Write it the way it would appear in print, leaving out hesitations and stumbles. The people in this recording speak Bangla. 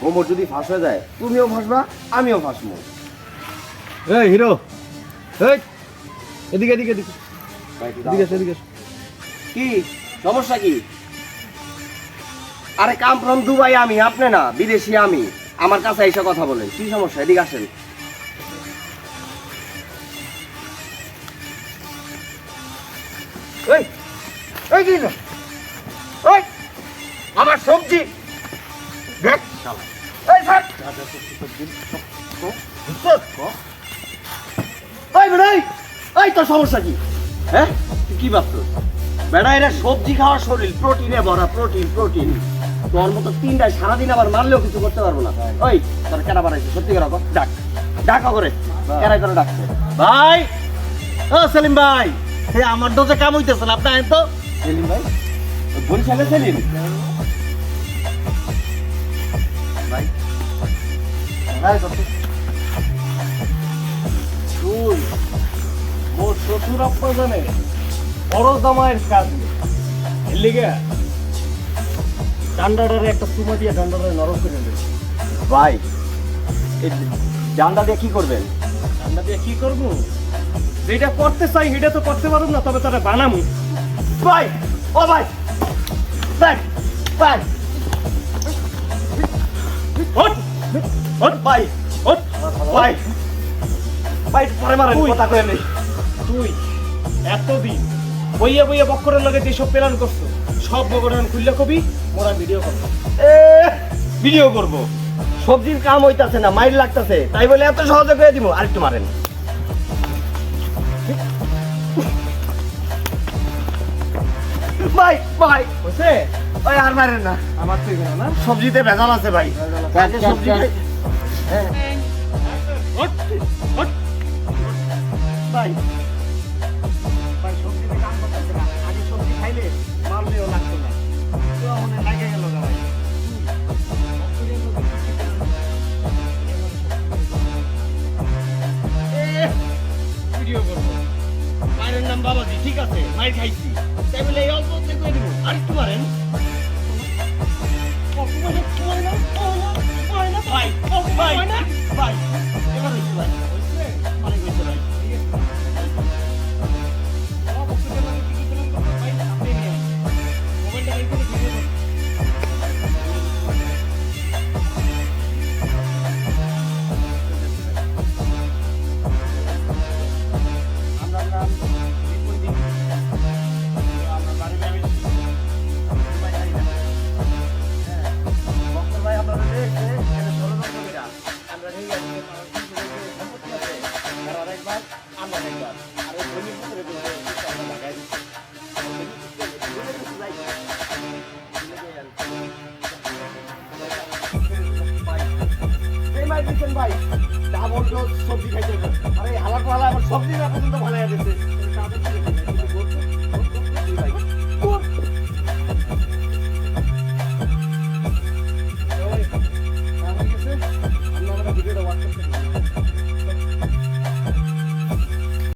কোমর যদি ফাঁস হয়ে যায় তুমিও ফাঁসবা আমিও ফাঁসবো। এই হিরো, এই এদিকে এদিকে এদিকে এদিকে এদিকে। কি সমস্যা কি? আরে কাম ফ্রম দুবাই আমি, আপনি না, বিদেশি আমি। আমার কাছে এসে কথা বলেন, কি সমস্যা? এদিকে আসেন। এই এই কি না? ওই আমার সবজি দেখ শালা। এই স্যার ওই বেড়াই, এই তোর সমস্যা কি? হ্যাঁ তুই কি ভাবছিস? বেড়া এরা সবজি খাওয়ার শরীর, প্রোটিনে ভরা, প্রোটিন প্রোটিন। তোর মতো তিনটায় সারাদিন আবার মারলেও কিছু করতে পারবো না। ওই তোর কেনা বানাইছে সত্যি করে ডাক, ডাক করে কেনাই করে ডাকছে। ভাই ও সেলিম ভাই, এই আমার দোজে কাম হইতেছে না, আপনি আইন তো। সেলিম ভাই, বরিশালে সেলিম ভাই। তুই মোর শ্বশুর আব্বা জানে বড় জামাইয়ের কাজ লিগে ডান্ডাটারে একটা চুমা দিয়ে ডান্ডাটারে নরম করে দেবে। ভাই এই জানটা দিয়ে কি করবেন? ডান্ডা দিয়ে কি করবো? যেটা করতে চাই সেটা তো করতে পারব না, তবে তারা বানামু। ভাই ও ভাই ভাই ভাই ওঠ ওঠ ভাই ওঠ ভাই ভাই পরে মারেন, কথা কয়ে নেই। তুই এতদিন বইয়া বইয়া বক্করের লগে যেসব প্ল্যান করছো সব বকরান খুললে কবি মোরা ভিডিও করবো। ভিডিও করব, সবজির কাম হইতাছে না, মাইর লাগতাছে, তাই বলে এত সহজে করে দিব? আরেকটু মারেন। ভাই ভাই বুঝছে? ওই আর মারেন না, আমার তো এখানে না সবজিতে ভেজাল আছে ভাই। কালকে সবজি খাই- হ্যাঁ ওঠ ওঠ ভাই ভাই সবজিতে কাম করতেছে না, আগে সবজি খাইলে মারলেও লাগতো না, তো মনে লাগে গেল না ভাই। ভিডিও করবো। মায়ের নাম বাবাজি, ঠিক আছে, মায়ের খাইছি, তাই বলে এই অল্প করে দিব। আরেকটু মারেন। ভাই ভাই ভাই এবার হয়েছে ভাই, অনেক হয়েছে ভাই। মোবাইলটা বের করে ভিডিও করুন। আমরা নাম রিপোর্টিং, আমরা বাড়ি যাবেন ভাই খাই না। হ্যাঁ বক্কর ভাই আপনারা দেখে এটা ষড়যন্ত্র কইরা আমরা ঠিক আছে সম্পত্তি আছে আর আরেকবার আমরা একবার আর ওই জমি পুকুরে বলতে আমরা লাগাই দিচ্ছি। ভাই ডাবল ডোজ সবজি খাইতে হবে। আরে হালার পালা আমার সবজি না পর্যন্ত ভালো হয়ে গেছে।